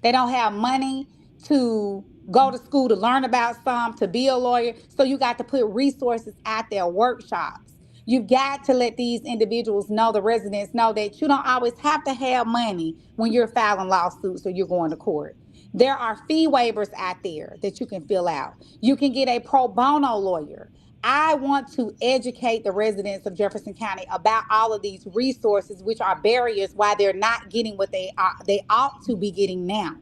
They don't have money to go to school to learn about some, to be a lawyer. So you got to put resources out there, workshops. You've got to let these individuals know, the residents know, that you don't always have to have money when you're filing lawsuits or you're going to court. There are fee waivers out there that you can fill out. You can get a pro bono lawyer. I want to educate the residents of Jefferson County about all of these resources, which are barriers why they're not getting what they ought to be getting now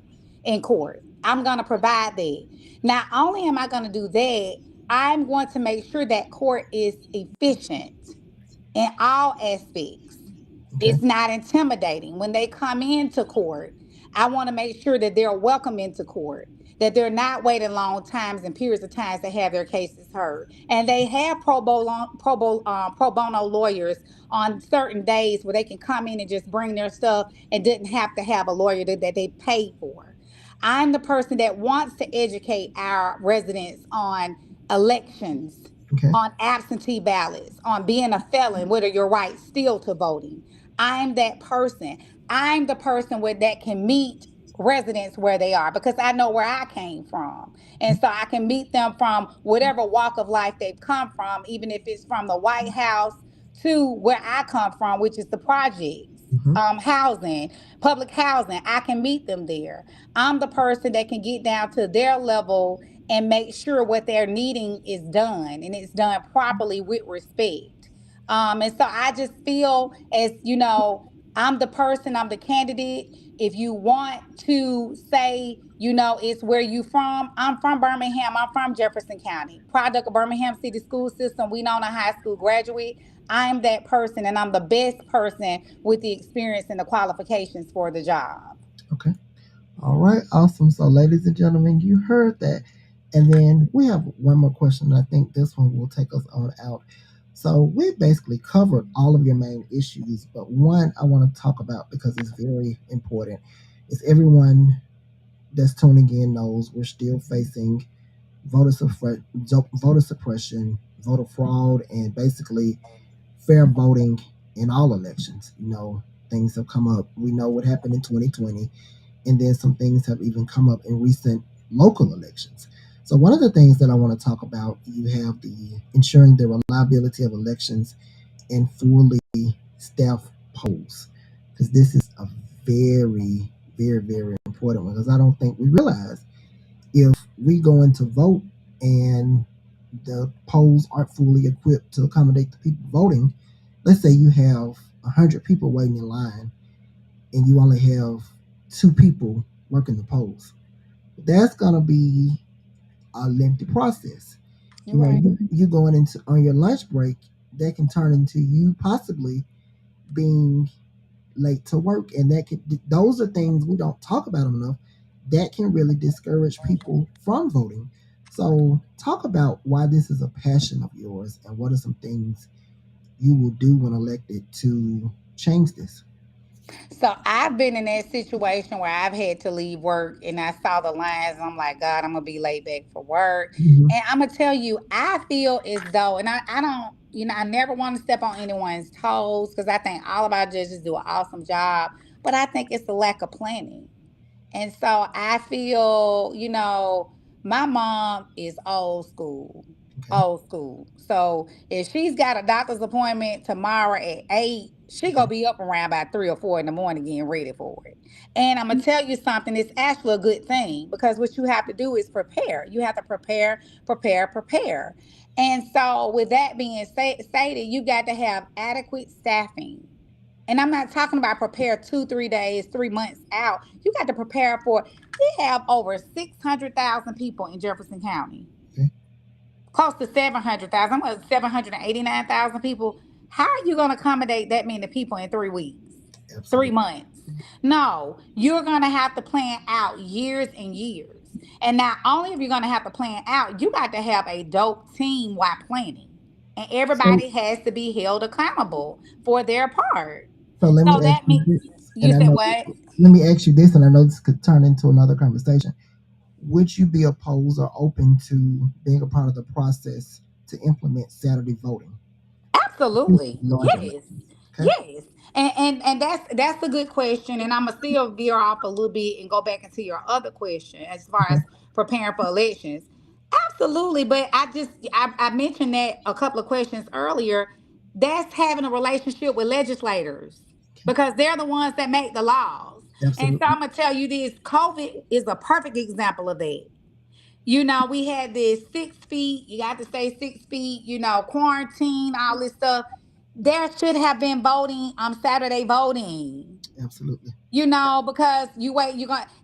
in court. I'm going to provide that. Not only am I going to do that, I'm going to make sure that court is efficient in all aspects. Okay. It's not intimidating when they come into court. I want to make sure that they're welcome into court, that they're not waiting long times and periods of times to have their cases heard. And they have pro bono lawyers on certain days where they can come in and just bring their stuff and didn't have to have a lawyer that they paid for. I'm the person that wants to educate our residents on elections, Okay. on absentee ballots, on being a felon, what are your rights still to voting. I'm that person. I'm the person that can meet residents where they are because I know where I came from. And so I can meet them from whatever walk of life they've come from, even if it's from the White House to where I come from, which is the projects, Mm-hmm. housing, public housing. I can meet them there. I'm the person that can get down to their level and make sure what they're needing is done and it's done properly with respect. And so I just feel as I'm the person, I'm the candidate. If you want to say, it's where you from, I'm from Birmingham, I'm from Jefferson County, product of Birmingham City School System. We know, a high school graduate. I'm that person, and I'm the best person with the experience and the qualifications for the job. Okay. All right. Awesome. So, ladies and gentlemen, you heard that. And then we have one more question. I think this one will take us on out. So, we basically covered all of your main issues, but one I want to talk about because it's very important is everyone that's tuning in knows we're still facing voter suppression, voter fraud, and basically fair voting in all elections. Things have come up. We know what happened in 2020, and then some things have even come up in recent local elections. So, one of the things that I want to talk about, you have the ensuring the reliability of elections and fully staffed polls, because this is a very, very, very important one. Because I don't think we realize if we go into vote and the polls aren't fully equipped to accommodate the people voting. Let's say you have 100 people waiting in line and you only have two people working the polls. That's going to be a lengthy process. You're right. You going into on your lunch break, that can turn into you possibly being late to work, and those are things we don't talk about enough that can really discourage people from voting. So talk about why this is a passion of yours and what are some things you will do when elected to change this. So I've been in that situation where I've had to leave work and I saw the lines and I'm like, God, I'm gonna be late back for work. Mhm. And I'm gonna tell you, I feel as though, and I don't, I never want to step on anyone's toes because I think all of our judges do an awesome job, but I think it's the lack of planning. And so I feel, my mom is old school, Okay. old school. So if she's got a doctor's appointment tomorrow at 8, she gonna Okay. be up around about 3 or 4 in the morning getting ready for it. And I'm gonna tell you something, it's actually a good thing because what you have to do is prepare. You have to prepare, prepare, prepare. And so with that being stated, you got to have adequate staffing. And I'm not talking about prepare 2, 3 days, 3 months out. You got to prepare for, we have over 600,000 people in Jefferson County, Okay. close to 700,000, 789,000 people. How are you going to accommodate that many people in 3 weeks, three Absolutely. months? No, you're going to have to plan out years and years. And not only are you going to have to plan out, you got to have a dope team while planning. And So everybody has to be held accountable for their part. let me So ask that you means, this, and you I said know. what? Let me ask you this, and I know this could turn into another conversation. Would you be opposed or open to being a part of the process to implement Saturday voting? Absolutely. Large elect. Yes. Okay. Yes. And that's a good question. And I'm gonna still veer off a little bit and go back into your other question as far Okay. as preparing for elections. Absolutely. But I mentioned that a couple of questions earlier. That's having a relationship with legislators Okay. because they're the ones that make the laws. And so Absolutely. I'm gonna tell you this: COVID is a perfect example of that. We had this 6 feet, you got to stay 6 feet, quarantine, all this stuff. There should have been voting on Saturday voting. Absolutely. Because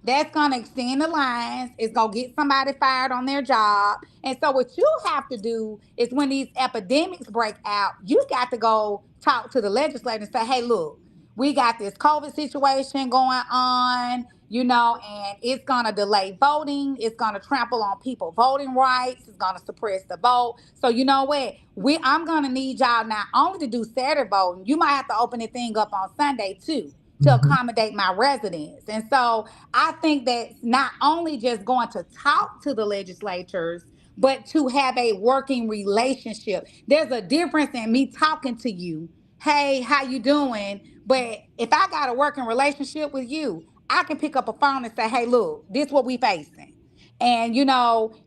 that's gonna extend the lines, it's gonna get somebody fired on their job. And so what you have to do is when these epidemics break out, you got to go talk to the legislature and say, hey, look, we got this COVID situation going on, and it's gonna delay voting, it's gonna trample on people voting rights, it's gonna suppress the vote. So you know what? I'm gonna need y'all not only to do Saturday voting, you might have to open the thing up on Sunday too to Mm-hmm. accommodate my residents. And so I think that not only just going to talk to the legislatures, but to have a working relationship. There's a difference in me talking to you, hey, how you doing? But if I got a working relationship with you, I can pick up a phone and say, hey, look, this what we facing. And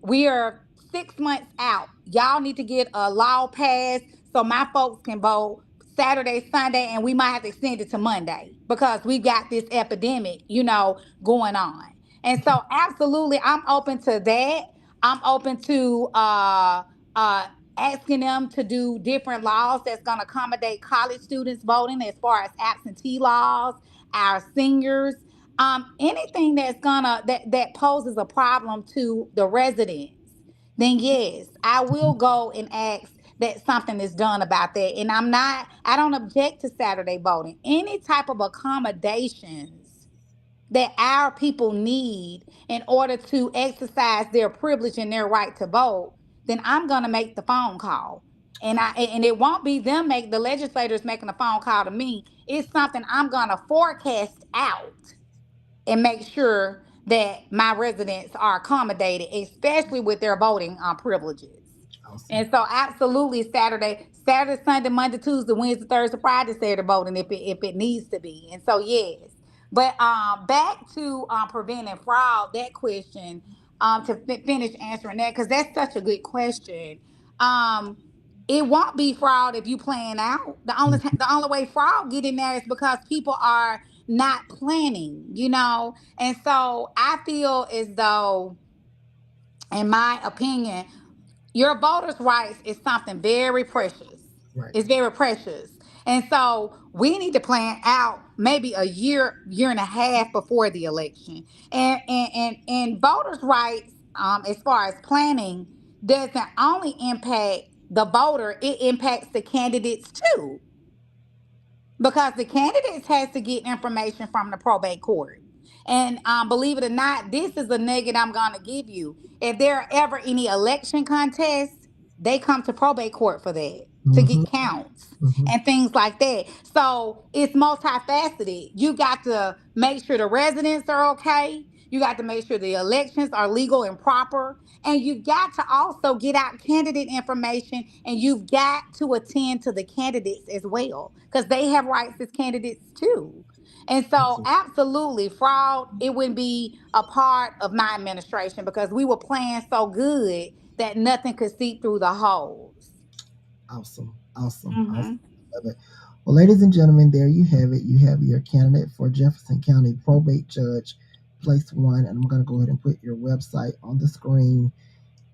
we are 6 months out. Y'all need to get a law passed so my folks can vote Saturday, Sunday, and we might have to extend it to Monday because we got this epidemic, going on. And so absolutely I'm open to that. I'm open to uh asking them to do different laws that's gonna accommodate college students voting as far as absentee laws, our seniors, anything that poses a problem to the residents, then yes, I will go and ask that something is done about that. And I don't object to Saturday voting. Any type of accommodations that our people need in order to exercise their privilege and their right to vote, then I'm gonna make the phone call. And it won't be the legislators making a phone call to me. It's something I'm gonna forecast out and make sure that my residents are accommodated, especially with their voting privileges. Awesome. And so, absolutely, Saturday, Sunday, Monday, Tuesday, Wednesday, Thursday, Friday, Saturday voting if it needs to be. And so, yes. But back to preventing fraud, that question, to finish answering that, because that's such a good question. Um, it won't be fraud if you plan out. The only way fraud get in there is because people are not planning. And so I feel as though, in my opinion, your voters' rights is something very precious. Right. It's very precious. And so we need to plan out maybe a year and a half before the election. And voters' rights, as far as planning, doesn't only impact the voter, it impacts the candidates too, because the candidates has to get information from the probate court. And believe it or not, this is a nugget I'm going to give you. If there are ever any election contests, they come to probate court for that, to Mm-hmm. get counts Mm-hmm. and things like that. So it's multifaceted. You got to make sure the residents are okay. You got to make sure the elections are legal and proper. And you've got to also get out candidate information, and you've got to attend to the candidates as well because they have rights as candidates too. And so, Awesome. absolutely, fraud, it wouldn't be a part of my administration because we were playing so good that nothing could seep through the holes. Awesome. Awesome. Awesome. Hmm. Love it. Well, ladies and gentlemen, there you have it. You have your candidate for Jefferson County Probate Judge, Place One. And I'm going to go ahead and put your website on the screen.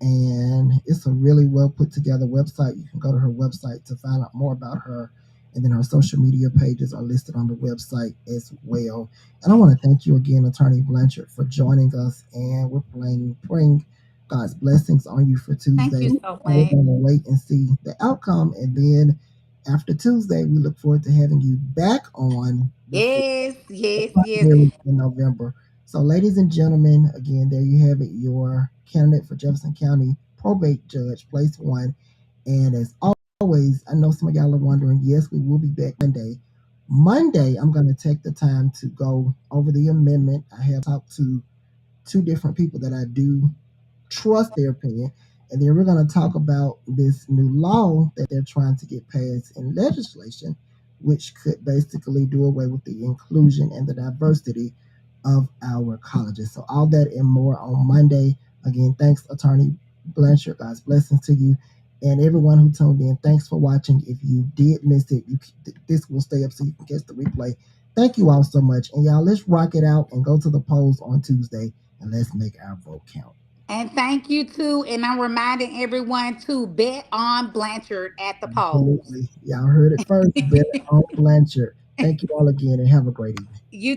And it's a really well put together website. You can go to her website to find out more about her. And then her social media pages are listed on the website as well. And I want to thank you again, Attorney Blanchard, for joining us. And we're praying God's blessings on you for Thank Tuesday. you so And we're much. going to wait and see the outcome. And then after Tuesday, we look forward to having you back on the Yes, yes, yes. in November. So, ladies and gentlemen, again, there you have it. Your candidate for Jefferson County Probate Judge, Place One. And as always, I know some of y'all are wondering, yes, we will be back Monday. Monday, I'm going to take the time to go over the amendment. I have talked to two different people that I do trust their opinion. And then we're going to talk about this new law that they're trying to get passed in legislation, which could basically do away with the inclusion and the diversity of our colleges. So, all that and more on Monday. Again, thanks, Attorney Blanchard. God's blessings to you. And everyone who tuned in, thanks for watching. If you did miss it, this will stay up so you can catch the replay. Thank you all so much. And y'all, let's rock it out and go to the polls on Tuesday and let's make our vote count. And thank you too. And I'm reminding everyone to bet on Blanchard at the polls. Absolutely. Y'all heard it first. Better on Blanchard. Thank you all again and have a great evening. You